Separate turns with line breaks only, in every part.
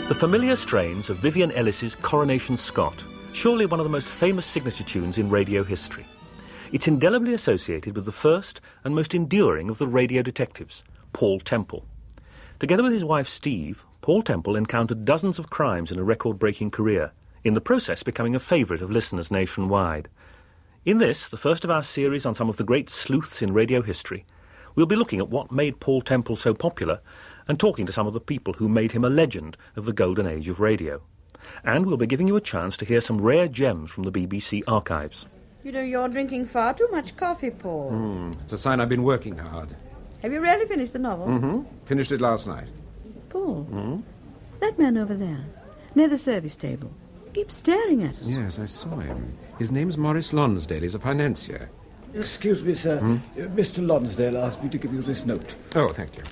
The familiar strains of Vivian Ellis's Coronation Scott, surely one of the most famous signature tunes in radio history. It's indelibly associated with the first and most enduring of the radio detectives, Paul Temple. Together with his wife Steve, Paul Temple encountered dozens of crimes in a record-breaking career, in the process becoming a favourite of listeners nationwide. In this, the first of our series on some of the great sleuths in radio history, we'll be looking at what made Paul Temple so popular and talking to some of the people who made him a legend of the golden age of radio. And we'll be giving you a chance to hear some rare gems from the BBC archives.
You know, you're drinking far too much coffee, Paul.
It's a sign I've been working hard.
Have you really finished the novel?
Finished it last night.
Paul, that man over there, near the service table, keeps staring at us.
Yes, I saw him. His name's Maurice Lonsdale. He's a financier.
Excuse me, sir. Mr. Lonsdale asked me to give you this note.
Oh, thank you.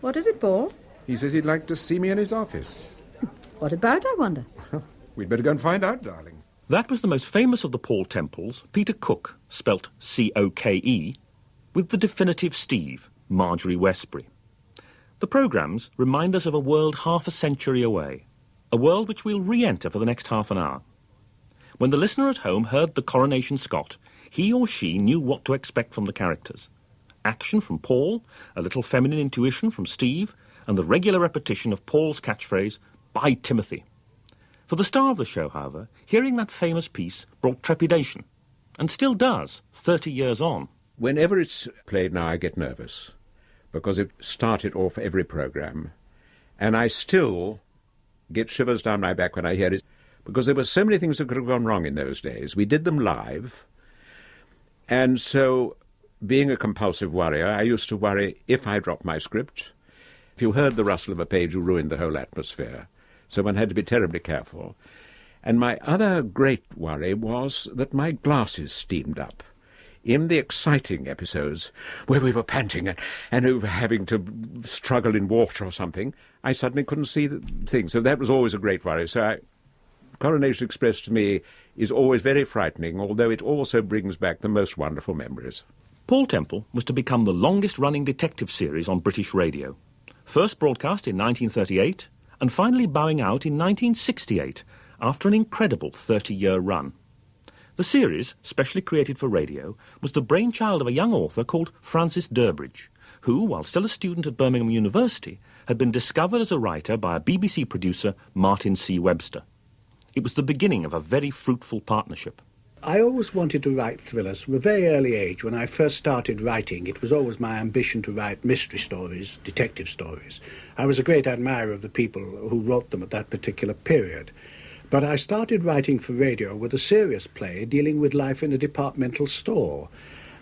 What is it, Paul?
He says he'd like to see me in his office.
What about, I wonder?
We'd better go and find out, darling.
That was the most famous of the Paul Temples, Peter Cook, spelt C-O-K-E, with the definitive Steve, Marjorie Westbury. The programmes remind us of a world half a century away, a world which we'll re-enter for the next half an hour. When the listener at home heard the Coronation Scott, he or she knew what to expect from the characters. Action from Paul, a little feminine intuition from Steve, and the regular repetition of Paul's catchphrase, "By Timothy." For the star of the show, however, hearing that famous piece brought trepidation, and still does, 30 years on.
Whenever it's played now, I get nervous, because it started off every programme, and I still get shivers down my back when I hear it, because there were so many things that could have gone wrong in those days. We did them live, and so, being a compulsive worrier, I used to worry if I dropped my script. If you heard the rustle of a page, you ruined the whole atmosphere. So one had to be terribly careful. And my other great worry was that my glasses steamed up. In the exciting episodes, where we were panting and we were having to struggle in water or something, I suddenly couldn't see the thing. So that was always a great worry. So Coronation Express to me is always very frightening, although it also brings back the most wonderful memories.
Paul Temple was to become the longest-running detective series on British radio. First broadcast in 1938, and finally bowing out in 1968, after an incredible 30-year run. The series, specially created for radio, was the brainchild of a young author called Francis Durbridge, who, while still a student at Birmingham University, had been discovered as a writer by a BBC producer, Martin C. Webster. It was the beginning of a very fruitful partnership.
I always wanted to write thrillers. From a very early age, when I first started writing, it was always my ambition to write mystery stories, detective stories. I was a great admirer of the people who wrote them at that particular period. But I started writing for radio with a serious play dealing with life in a departmental store.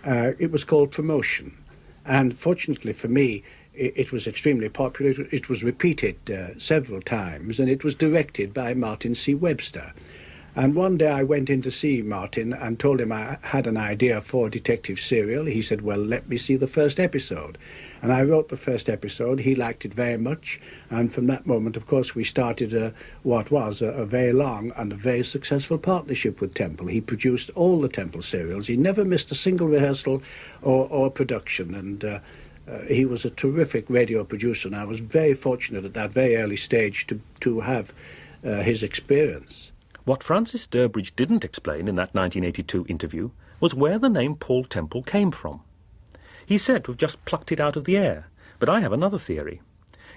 It was called Promotion. And fortunately for me, it was extremely popular. It was repeated several times, and it was directed by Martin C. Webster. And one day I went in to see Martin and told him I had an idea for a detective serial. He said, well, let me see the first episode. And I wrote the first episode. He liked it very much. And from that moment, of course, we started what was a very long and a very successful partnership with Temple. He produced all the Temple serials. He never missed a single rehearsal or production. And he was a terrific radio producer. And I was very fortunate at that very early stage to have his experience.
What Francis Durbridge didn't explain in that 1982 interview was where the name Paul Temple came from. He said to have just plucked it out of the air, but I have another theory.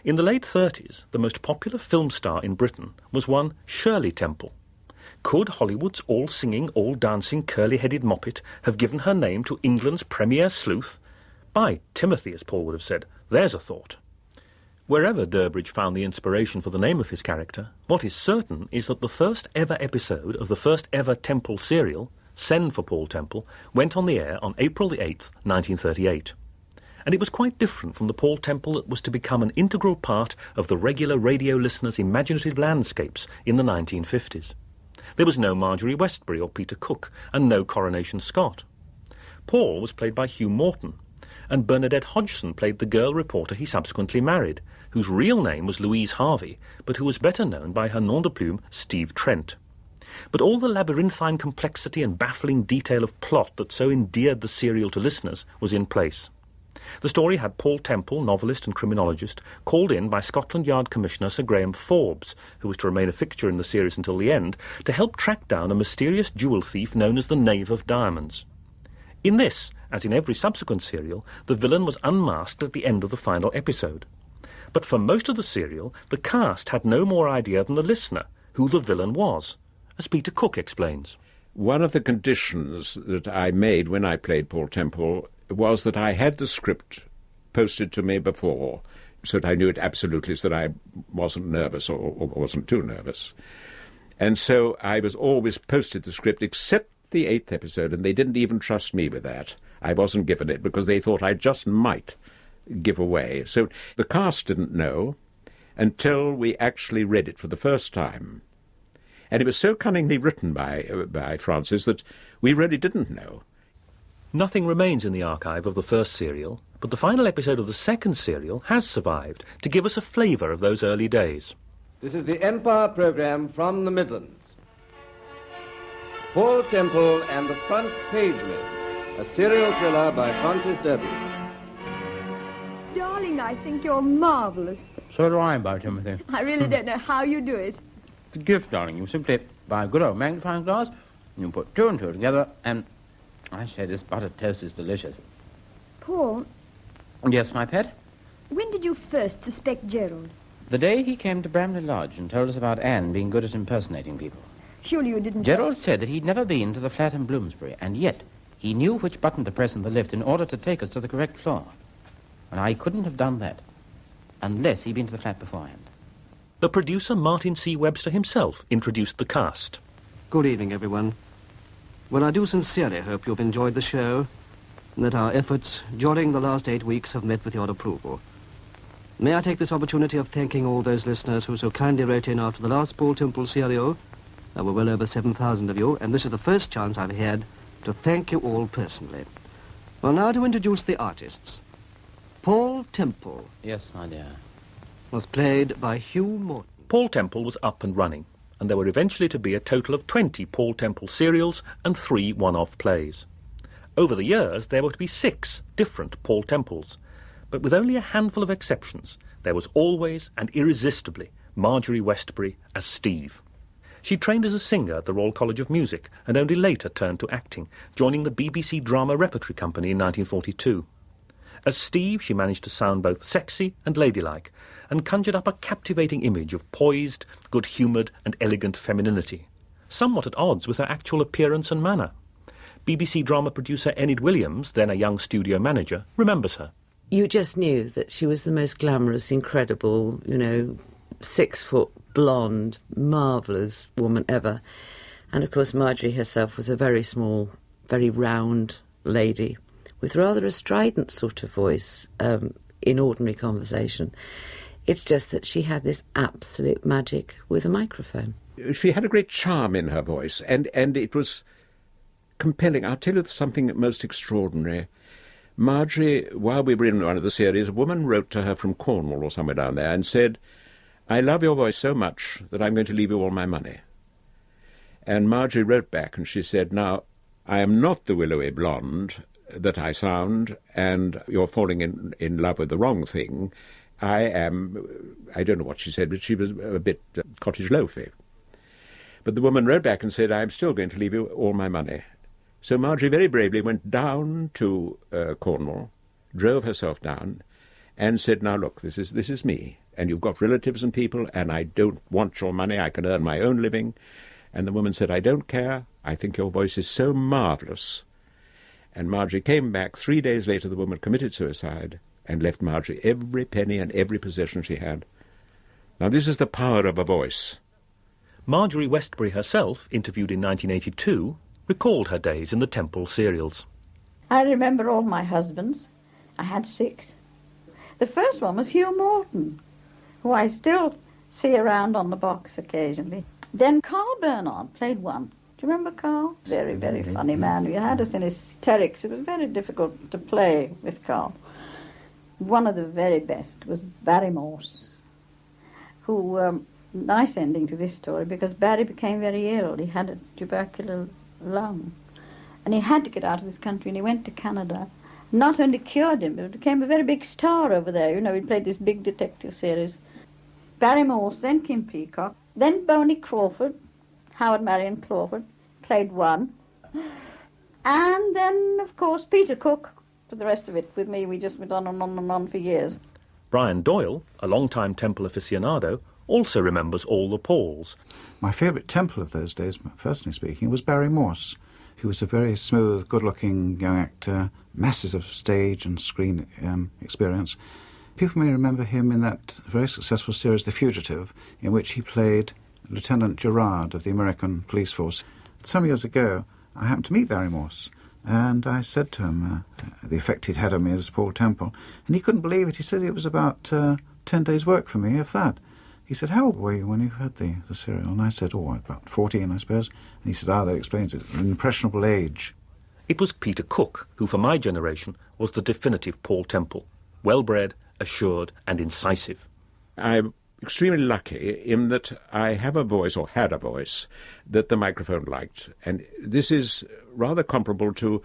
In the late 30s, the most popular film star in Britain was one Shirley Temple. Could Hollywood's all-singing, all-dancing, curly-headed moppet have given her name to England's premier sleuth? By Timothy, as Paul would have said. There's a thought. Wherever Durbridge found the inspiration for the name of his character, what is certain is that the first ever episode of the first ever Temple serial, Send for Paul Temple, went on the air on April the 8th, 1938. And it was quite different from the Paul Temple that was to become an integral part of the regular radio listener's imaginative landscapes in the 1950s. There was no Marjorie Westbury or Peter Cook, and no Coronation Scott. Paul was played by Hugh Morton, and Bernadette Hodgson played the girl reporter he subsequently married, whose real name was Louise Harvey, but who was better known by her nom de plume, Steve Trent. But all the labyrinthine complexity and baffling detail of plot that so endeared the serial to listeners was in place. The story had Paul Temple, novelist and criminologist, called in by Scotland Yard Commissioner Sir Graham Forbes, who was to remain a fixture in the series until the end, to help track down a mysterious jewel thief known as the Knave of Diamonds. In this, as in every subsequent serial, the villain was unmasked at the end of the final episode. But for most of the serial, the cast had no more idea than the listener who the villain was, as Peter Cook explains.
One of the conditions that I made when I played Paul Temple was that I had the script posted to me before, so that I knew it absolutely, so that I wasn't nervous or wasn't too nervous. And so I was always posted the script, except the 8th episode, and they didn't even trust me with that. I wasn't given it because they thought I just might give away. So the cast didn't know until we actually read it for the first time. And it was so cunningly written by Francis that we really didn't know.
Nothing remains in the archive of the first serial, but the final episode of the second serial has survived to give us a flavour of those early days.
This is the Empire programme from the Midlands. Paul Temple and the Front Page Men, a serial thriller by Francis Derby.
Darling, I think you're marvellous.
So do I, by Timothy.
I really don't know how you do it.
It's a gift, darling. You simply buy a good old magnifying glass, and you put 2 and 2 together, and I say this buttered toast is delicious.
Paul?
Yes, my pet?
When did you first suspect Gerald?
The day he came to Bramley Lodge and told us about Anne being good at impersonating people.
Surely you didn't...
Gerald said that he'd never been to the flat in Bloomsbury, and yet he knew which button to press in the lift in order to take us to the correct floor. And I couldn't have done that unless he'd been to the flat beforehand.
The producer, Martin C. Webster himself, introduced the cast.
Good evening, everyone. Well, I do sincerely hope you've enjoyed the show and that our efforts during the last 8 weeks have met with your approval. May I take this opportunity of thanking all those listeners who so kindly wrote in after the last Paul Temple serial. There were well over 7,000 of you, and this is the first chance I've had to thank you all personally. Well, now to introduce the artists. Paul Temple.
Yes, my dear.
Was played by Hugh Morton.
Paul Temple was up and running, and there were eventually to be a total of 20 Paul Temple serials and 3 one-off plays. Over the years, there were to be 6 different Paul Temples, but with only a handful of exceptions, there was always and irresistibly Marjorie Westbury as Steve. She trained as a singer at the Royal College of Music and only later turned to acting, joining the BBC Drama Repertory Company in 1942. As Steve, she managed to sound both sexy and ladylike, and conjured up a captivating image of poised, good-humoured and elegant femininity, somewhat at odds with her actual appearance and manner. BBC drama producer Enid Williams, then a young studio manager, remembers her.
You just knew that she was the most glamorous, incredible, 6-foot, blonde, marvellous woman ever. And, of course, Marjorie herself was a very small, very round lady with rather a strident sort of voice in ordinary conversation. It's just that she had this absolute magic with a microphone.
She had a great charm in her voice, and it was compelling. I'll tell you something most extraordinary. Marjorie, while we were in one of the series, a woman wrote to her from Cornwall or somewhere down there and said, "I love your voice so much that I'm going to leave you all my money." And Marjorie wrote back and she said, "Now, I am not the willowy blonde that I sound, and you're falling in love with the wrong thing. I don't know what she said, but she was a bit cottage loafy." But the woman wrote back and said, "I'm still going to leave you all my money." So Marjorie very bravely went down to Cornwall, drove herself down, and said, "Now look, this is me, and you've got relatives and people, and I don't want your money. I can earn my own living." And the woman said, "I don't care. I think your voice is so marvellous." And Marjorie came back. 3 days later, the woman committed suicide and left Marjorie every penny and every possession she had. Now, this is the power of a voice.
Marjorie Westbury herself, interviewed in 1982, recalled her days in the Temple serials.
I remember all my husbands. I had 6. The first one was Hugh Morton, who I still see around on the box occasionally. Then Carl Bernard played one. Do you remember Carl? Very, very funny man. He had us in hysterics. It was very difficult to play with Carl. One of the very best was Barry Morse, who, nice ending to this story, because Barry became very ill. He had a tubercular lung, and he had to get out of this country, and he went to Canada, not only cured him, but became a very big star over there. You know, he played this big detective series. Barry Morse, then Kim Peacock, then Boney Crawford, Howard Marion Crawford, played one. And then, of course, Peter Cook for the rest of it. With me, we just went on and on and on for years.
Brian Doyle, a long-time Temple aficionado, also remembers all the Pauls.
My favourite Temple of those days, personally speaking, was Barry Morse, who was a very smooth, good-looking young actor, masses of stage and screen experience. People may remember him in that very successful series, The Fugitive, in which he played Lieutenant Gerard of the American police force. Some years ago, I happened to meet Barry Morse, and I said to him the effect he'd had on me as Paul Temple, and he couldn't believe it. He said it was about 10 days' work for me, if that. He said, how old were you when you heard the serial? And I said, about 14, I suppose. And he said, that explains it, an impressionable age.
It was Peter Cook who, for my generation, was the definitive Paul Temple, well-bred, assured and incisive.
I'm extremely lucky in that I have a voice, or had a voice, that the microphone liked. And this is rather comparable to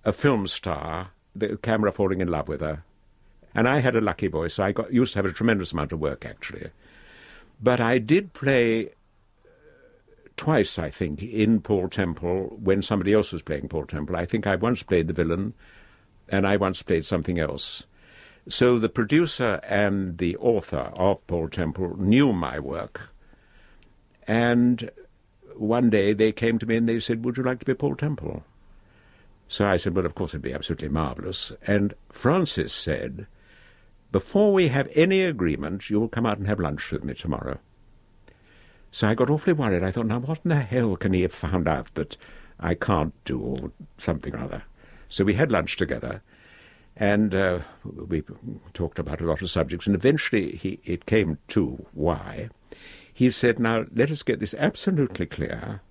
a film star, the camera falling in love with her. And I had a lucky voice, so I used to have a tremendous amount of work, actually. But I did play twice, I think, in Paul Temple when somebody else was playing Paul Temple. I think I once played the villain, and I once played something else. So the producer and the author of Paul Temple knew my work. And one day they came to me and they said, would you like to be Paul Temple? So I said, well, of course, it'd be absolutely marvellous. And Francis said, before we have any agreement, you will come out and have lunch with me tomorrow. So I got awfully worried. I thought, now what in the hell can he have found out that I can't do or something or other? So we had lunch together. And we talked about a lot of subjects, and eventually it came to why. He said, now, let us get this absolutely clear.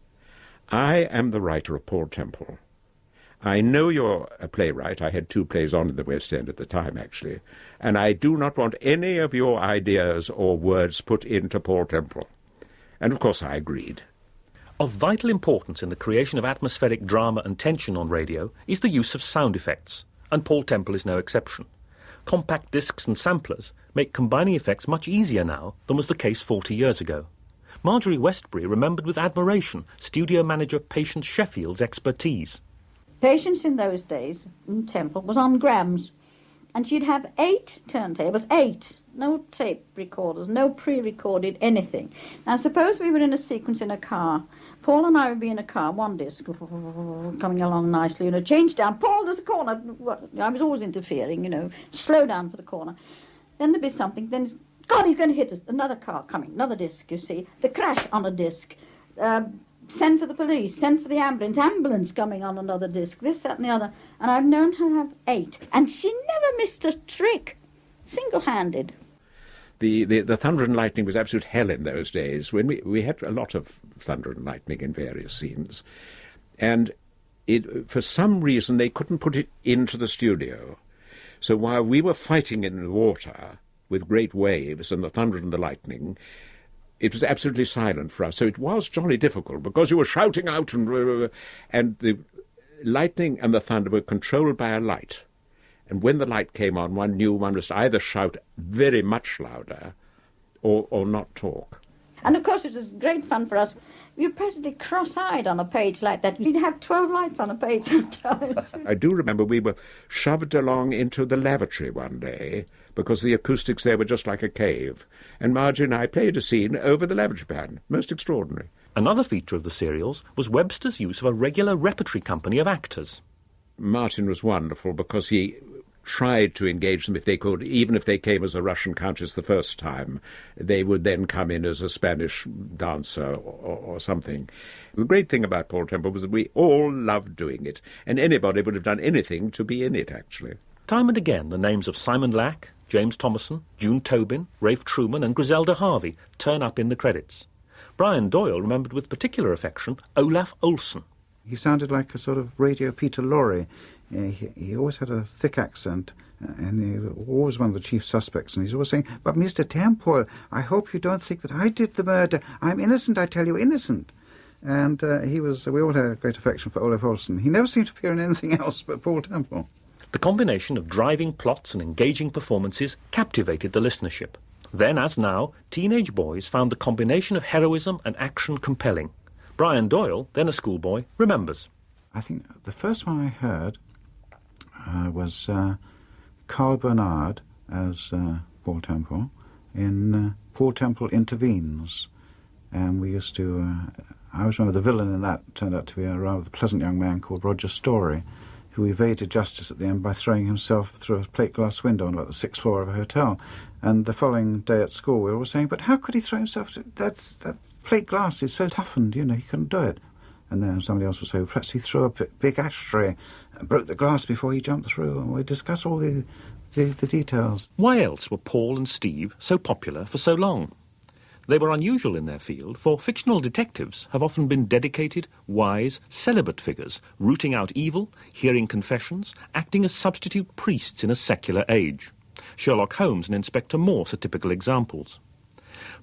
I am the writer of Paul Temple. I know you're a playwright. I had 2 plays on in the West End at the time, actually. And I do not want any of your ideas or words put into Paul Temple. And, of course, I agreed.
Of vital importance in the creation of atmospheric drama and tension on radio is the use of sound effects. And Paul Temple is no exception. Compact discs and samplers make combining effects much easier now than was the case 40 years ago. Marjorie Westbury remembered with admiration studio manager Patience Sheffield's expertise.
Patience in those days in Temple was on grams, and she'd have 8 turntables, 8, no tape recorders, no pre-recorded anything. Now suppose we were in a sequence in a car. Paul and I would be in a car, one disc, coming along nicely, change down. Paul, there's a corner. I was always interfering, slow down for the corner. Then there'd be something, then, God, he's going to hit us. Another car coming, another disc, you see. The crash on a disc. Send for the police, send for the ambulance coming on another disc, this, that and the other. And I've known her have 8. And she never missed a trick, single-handed.
The thunder and lightning was absolute hell in those days, when we had a lot of thunder and lightning in various scenes. And for some reason they couldn't put it into the studio. So while we were fighting in the water with great waves and the thunder and the lightning, it was absolutely silent for us. So it was jolly difficult, because you were shouting out, and the lightning and the thunder were controlled by a light. And when the light came on, one knew one must either shout very much louder or not talk.
And, of course, it was great fun for us. We were practically cross-eyed on a page like that. We'd have 12 lights on a page sometimes.
I do remember we were shoved along into the lavatory one day because the acoustics there were just like a cave. And Margie and I played a scene over the lavatory pan. Most extraordinary.
Another feature of the serials was Webster's use of a regular repertory company of actors.
Martin was wonderful because he tried to engage them if they could. Even if they came as a Russian countess the first time, they would then come in as a Spanish dancer or something. The great thing about Paul Temple was that we all loved doing it, and anybody would have done anything to be in it, actually.
Time and again, the names of Simon Lack, James Thomason, June Tobin, Rafe Truman and Griselda Harvey turn up in the credits. Brian Doyle remembered with particular affection Olaf Olsen.
He sounded like a sort of radio Peter Lorre. He always had a thick accent, and he was always one of the chief suspects, and he's always saying, "But Mr. Temple, I hope you don't think that I did the murder. I'm innocent, I tell you, innocent." And we all had a great affection for Olaf Olsen. He never seemed to appear in anything else but Paul Temple.
The combination of driving plots and engaging performances captivated the listenership. Then, as now, teenage boys found the combination of heroism and action compelling. Brian Doyle, then a schoolboy, remembers.
I think the first one I heard was Carl Bernard as Paul Temple in Paul Temple Intervenes. And we used to... I always remember the villain in that turned out to be a rather pleasant young man called Roger Story, who evaded justice at the end by throwing himself through a plate glass window on about the 6th floor of a hotel. And the following day at school we were all saying, but how could he throw himself through? That plate glass is so toughened, you know, he couldn't do it. And then somebody else would say, perhaps he threw a big ashtray and broke the glass before he jumped through. And we discuss all the details.
Why else were Paul and Steve so popular for so long? They were unusual in their field, for fictional detectives have often been dedicated, wise, celibate figures, rooting out evil, hearing confessions, acting as substitute priests in a secular age. Sherlock Holmes and Inspector Morse are typical examples.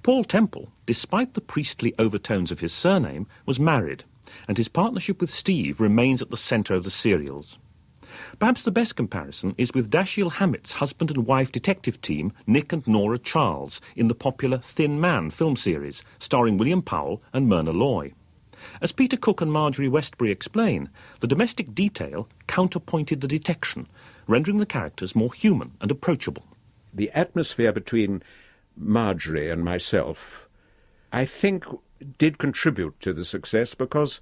Paul Temple, despite the priestly overtones of his surname, was married, and his partnership with Steve remains at the centre of the serials. Perhaps the best comparison is with Dashiell Hammett's husband and wife detective team, Nick and Nora Charles, in the popular Thin Man film series, starring William Powell and Myrna Loy. As Peter Cook and Marjorie Westbury explain, the domestic detail counterpointed the detection, rendering the characters more human and approachable.
The atmosphere between Marjorie and myself, I think, did contribute to the success because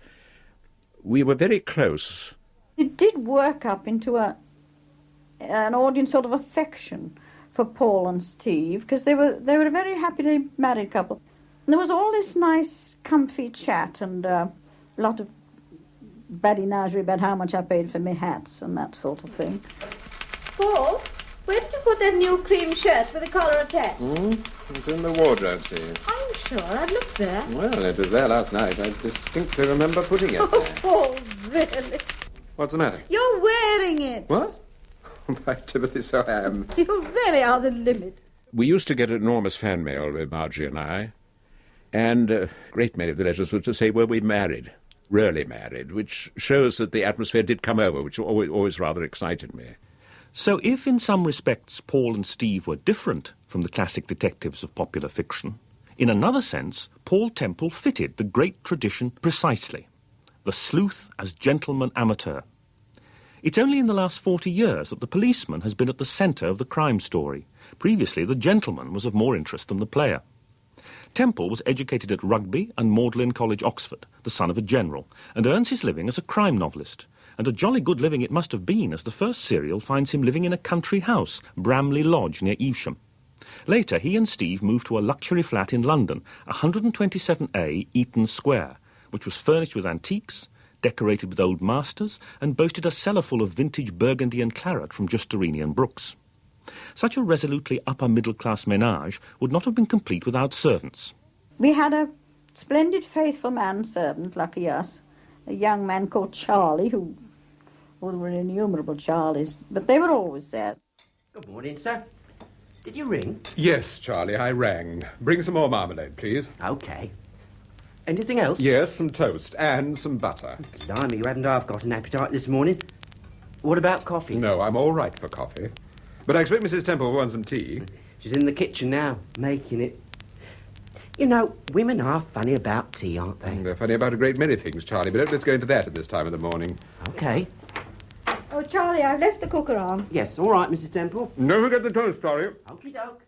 we were very close.
It did work up into an audience sort of affection for Paul and Steve, because they were a very happily married couple. And there was all this nice, comfy chat and a lot of badinagerie about how much I paid for my hats and that sort of thing.
Paul, where did you put that new cream shirt with the collar attached?
It's in the wardrobe, Steve.
I'm sure I've looked there.
Well, it was there last night. I distinctly remember putting it
Oh,
there.
Paul, really?
What's the matter?
You're wearing it.
What? By Timothy, so I am.
You really are the limit.
We used to get enormous fan mail with Margie and I, and a great many of the letters were to say, were we married? Really married, which shows that the atmosphere did come over, which always rather excited me.
So if in some respects Paul and Steve were different from the classic detectives of popular fiction, in another sense, Paul Temple fitted the great tradition precisely. The sleuth as gentleman amateur. It's only in the last 40 years that the policeman has been at the centre of the crime story. Previously, the gentleman was of more interest than the player. Temple was educated at Rugby and Magdalen College, Oxford, the son of a general, and earns his living as a crime novelist. And a jolly good living it must have been, as the first serial finds him living in a country house, Bramley Lodge, near Evesham. Later, he and Steve moved to a luxury flat in London, 127A Eaton Square, which was furnished with antiques, decorated with old masters, and boasted a cellar full of vintage Burgundy and claret from Justerini and Brooks. Such a resolutely upper-middle-class ménage would not have been complete without servants.
We had a splendid, faithful man-servant, lucky us, a young man called Charlie, who... Well, there were innumerable Charlies, but they were always there.
Good morning, sir. Did you ring?
Yes, Charlie, I rang. Bring some more marmalade, please.
OK. Anything else?
Yes, some toast and some butter.
Blimey, you haven't half got an appetite this morning. What about coffee?
No, I'm all right for coffee. But I expect Mrs. Temple wants some tea.
She's in the kitchen now, making it. You know, women are funny about tea, aren't they?
They're funny about a great many things, Charlie, but let's go into that at this time of the morning.
OK.
Oh, Charlie, I've left the cooker on.
Yes, all right, Mrs. Temple.
Don't forget the toast, Charlie.
Okie doke.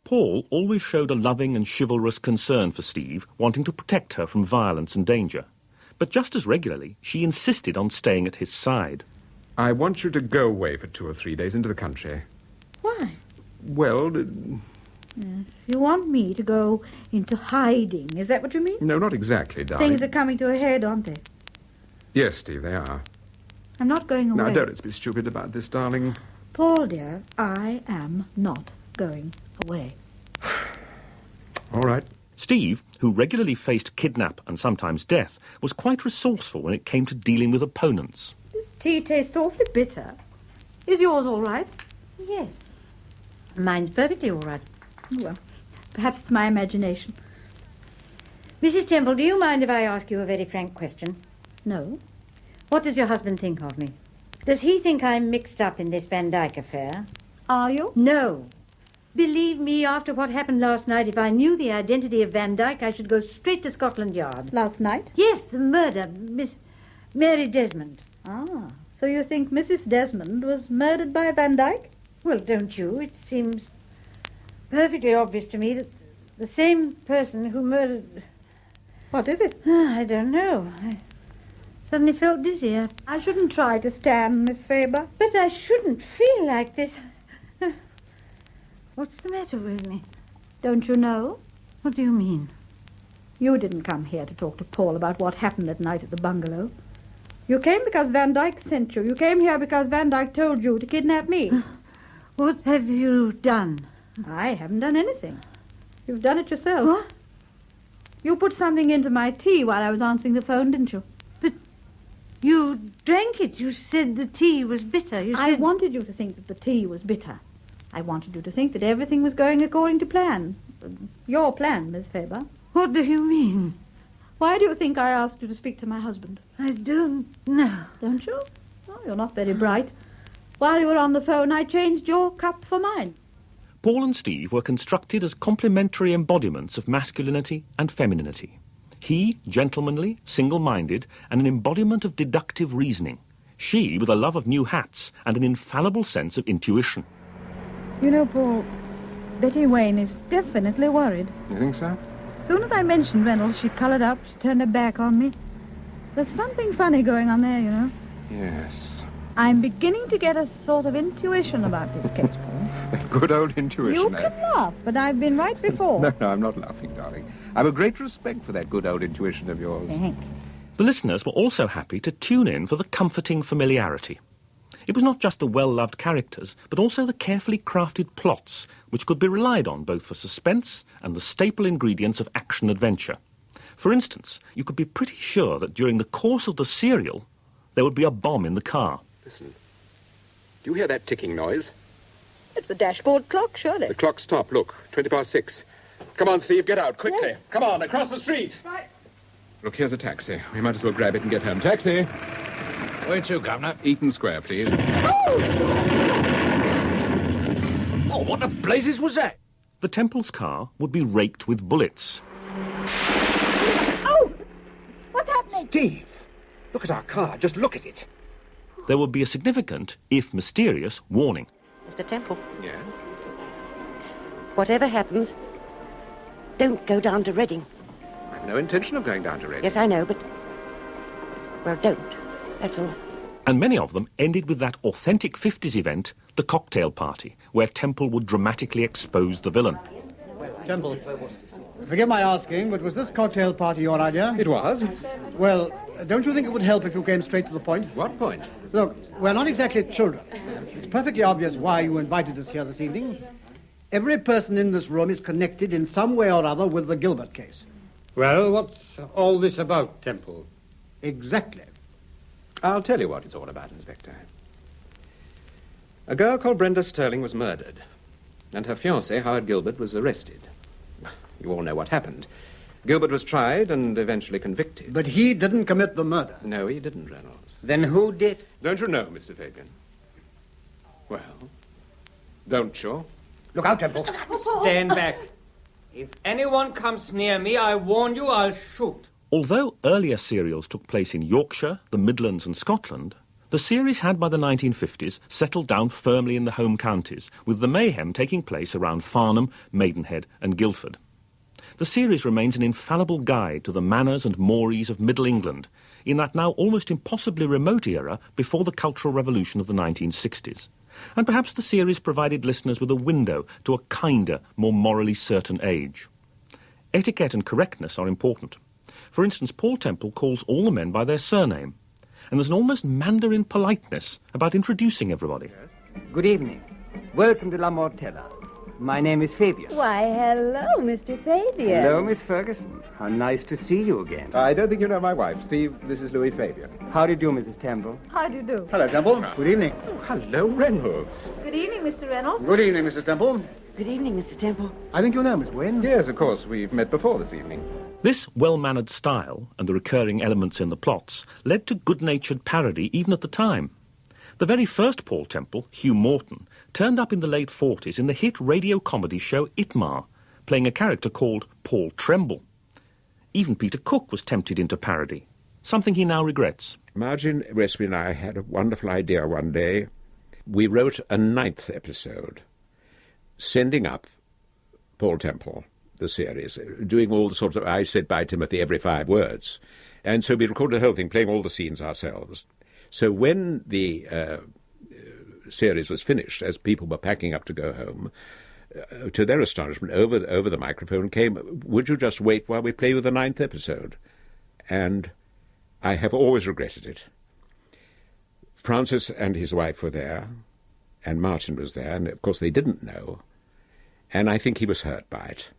Paul always showed a loving and chivalrous concern for Steve, wanting to protect her from violence and danger. But just as regularly, she insisted on staying at his side.
I want you to go away for 2 or 3 days into the country.
Why?
Well...
Yes, you want me to go into hiding, is that what you mean?
No, not exactly, darling.
Things are coming to a head, aren't they?
Yes, Steve, they are.
I'm not going away.
Now, don't be stupid about this, darling.
Paul, dear, I am not going away.
All right.
Steve, who regularly faced kidnap and sometimes death, was quite resourceful when it came to dealing with opponents.
This tea tastes awfully bitter. Is yours all right? Yes. Mine's perfectly all right. Well, perhaps it's my imagination.
Mrs. Temple, do you mind if I ask you a very frank question?
No.
What does your husband think of me? Does he think I'm mixed up in this Van Dyke affair?
Are you?
No. Believe me, after what happened last night, if I knew the identity of Van Dyke, I should go straight to Scotland Yard.
Last night?
Yes, the murder. Miss Mary Desmond.
Ah, so you think Mrs. Desmond was murdered by Van Dyke?
Well, don't you? It seems perfectly obvious to me that the same person who murdered...
What is it?
I don't know. I suddenly felt dizzy.
I shouldn't try to stand, Miss Faber.
But I shouldn't feel like this. What's the matter with me?
Don't you know?
What do you mean?
You didn't come here to talk to Paul about what happened that night at the bungalow. You came because Van Dyke sent you. You came here because Van Dyke told you to kidnap me.
What have you done?
I haven't done anything. You've done it yourself.
What?
You put something into my tea while I was answering the phone, didn't you?
But you drank it. You said the tea was bitter.
I wanted you to think that the tea was bitter. I wanted you to think that everything was going according to plan. Your plan, Miss Faber.
What do you mean?
Why do you think I asked you to speak to my husband?
I don't know.
Don't you? Oh, you're not very bright. While you were on the phone, I changed your cup for mine.
Paul and Steve were constructed as complementary embodiments of masculinity and femininity. He, gentlemanly, single-minded, and an embodiment of deductive reasoning. She, with a love of new hats and an infallible sense of intuition.
You know, Paul, Betty Wayne is definitely worried.
You think so?
As soon as I mentioned Reynolds, she coloured up, she turned her back on me. There's something funny going on there, you know.
Yes.
I'm beginning to get a sort of intuition about this case, Paul.
Good old intuition,
You can laugh, but I've been right before.
No, I'm not laughing, darling. I've a great respect for that good old intuition of yours.
Thanks.
The listeners were also happy to tune in for the comforting familiarity. It was not just the well-loved characters, but also the carefully crafted plots, which could be relied on both for suspense and the staple ingredients of action-adventure. For instance, you could be pretty sure that during the course of the serial, there would be a bomb in the car.
Listen. Do you hear that ticking noise?
It's the dashboard clock, surely.
The clock stopped. Look, 6:20. Come on, Steve, get out, quickly. Yes. Come on, across the street.
Right.
Look, here's a taxi. We might as well grab it and get home. Taxi!
Where to, Governor?
Eaton Square, please.
Oh, what the blazes was that?
The Temple's car would be raked with bullets.
Oh! What's happening?
Steve, look at our car. Just look at it.
There would be a significant, if mysterious, warning.
Mr. Temple.
Yeah?
Whatever happens, don't go down to Reading.
I've no intention of going down to Reading.
Yes, I know, but... well, don't. That's all.
And many of them ended with that authentic 50s event, the cocktail party, where Temple would dramatically expose the villain.
Temple, forgive my asking, but was this cocktail party your idea?
It was.
Well, don't you think it would help if you came straight to the point?
What point?
Look, we're not exactly children. It's perfectly obvious why you invited us here this evening. Every person in this room is connected in some way or other with the Gilbert case.
Well, what's all this about, Temple?
Exactly.
I'll tell you what it's all about, Inspector. A girl called Brenda Sterling was murdered, and her fiancé, Howard Gilbert, was arrested. You all know what happened. Gilbert was tried and eventually convicted.
But he didn't commit the murder.
No, he didn't, Reynolds.
Then who did?
Don't you know, Mr. Fabian? Well, don't you?
Look out, Temple. Stand back. If anyone comes near me, I warn you, I'll shoot.
Although earlier serials took place in Yorkshire, the Midlands and Scotland, the series had by the 1950s settled down firmly in the home counties, with the mayhem taking place around Farnham, Maidenhead and Guildford. The series remains an infallible guide to the manners and mores of Middle England in that now almost impossibly remote era before the Cultural Revolution of the 1960s. And perhaps the series provided listeners with a window to a kinder, more morally certain age. Etiquette and correctness are important. For instance, Paul Temple calls all the men by their surname, and there's an almost Mandarin politeness about introducing everybody.
Good evening. Welcome to La Mortella. My name is Fabian.
Why, hello, Mr. Fabian.
Hello, Miss Ferguson. How nice to see you again.
I don't think you know my wife, Steve. This is Louis Fabian.
How do you do, Mrs. Temple?
How do you do?
Hello, Temple. Good evening.
Oh, hello, Reynolds.
Good evening, Mr. Reynolds.
Good evening, Mrs. Temple.
Good evening, Mr. Temple.
I think you know Miss Wynne.
Yes, of course. We've met before this evening.
This well-mannered style and the recurring elements in the plots led to good-natured parody even at the time. The very first Paul Temple, Hugh Morton, turned up in the late 40s in the hit radio comedy show Itmar, playing a character called Paul Tremble. Even Peter Cook was tempted into parody, something he now regrets.
Margin Westby and I had a wonderful idea one day. We wrote a 9th episode, sending up Paul Temple, the series, doing all the sorts of I said by Timothy every 5 words. And so we recorded the whole thing, playing all the scenes ourselves. So when the series was finished, as people were packing up to go home, to their astonishment, over the microphone came, "Would you just wait while we play with the 9th episode?" And I have always regretted it. Francis and his wife were there, and Martin was there, and of course they didn't know. And I think he was hurt by it.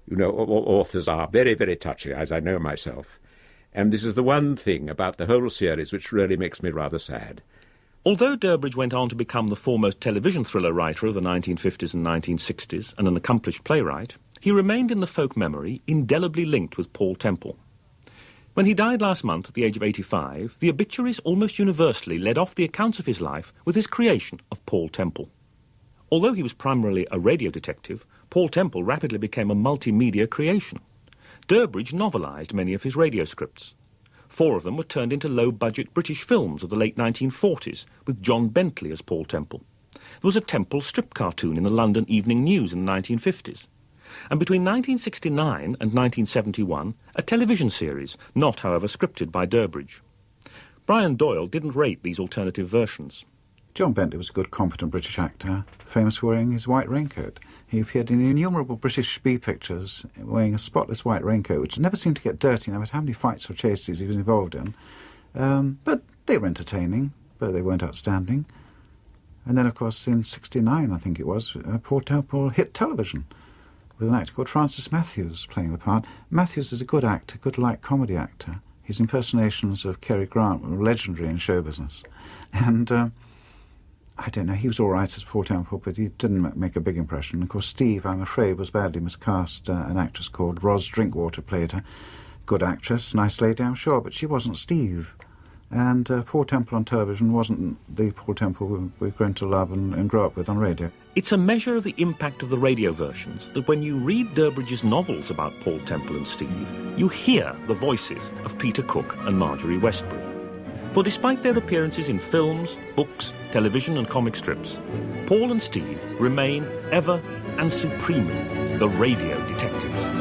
You know, authors are very, very touchy, as I know myself. And this is the one thing about the whole series which really makes me rather sad.
Although Durbridge went on to become the foremost television thriller writer of the 1950s and 1960s and an accomplished playwright, he remained in the folk memory indelibly linked with Paul Temple. When he died last month at the age of 85, the obituaries almost universally led off the accounts of his life with his creation of Paul Temple. Although he was primarily a radio detective, Paul Temple rapidly became a multimedia creation. Durbridge novelised many of his radio scripts. 4 of them were turned into low-budget British films of the late 1940s, with John Bentley as Paul Temple. There was a Temple strip cartoon in the London Evening News in the 1950s. And between 1969 and 1971, a television series, not, however, scripted by Durbridge. Brian Doyle didn't rate these alternative versions.
John Bentley was a good, competent British actor, famous for wearing his white raincoat. He appeared in innumerable British B pictures wearing a spotless white raincoat, which never seemed to get dirty, no matter how many fights or chases he was involved in. But they were entertaining, but they weren't outstanding. And then, of course, in '69, I think it was, Paul Temple hit television with an actor called Francis Matthews playing the part. Matthews is a good actor, good light comedy actor. His impersonations of Cary Grant were legendary in show business. And I don't know, he was all right as Paul Temple, but he didn't make a big impression. Of course, Steve, I'm afraid, was badly miscast. An actress called Ros Drinkwater played her. Good actress, nice lady, I'm sure, but she wasn't Steve. And Paul Temple on television wasn't the Paul Temple we've grown to love and grow up with on radio.
It's a measure of the impact of the radio versions that when you read Durbridge's novels about Paul Temple and Steve, you hear the voices of Peter Cook and Marjorie Westbury. For despite their appearances in films, books, television and comic strips, Paul and Steve remain ever and supremely the radio detectives.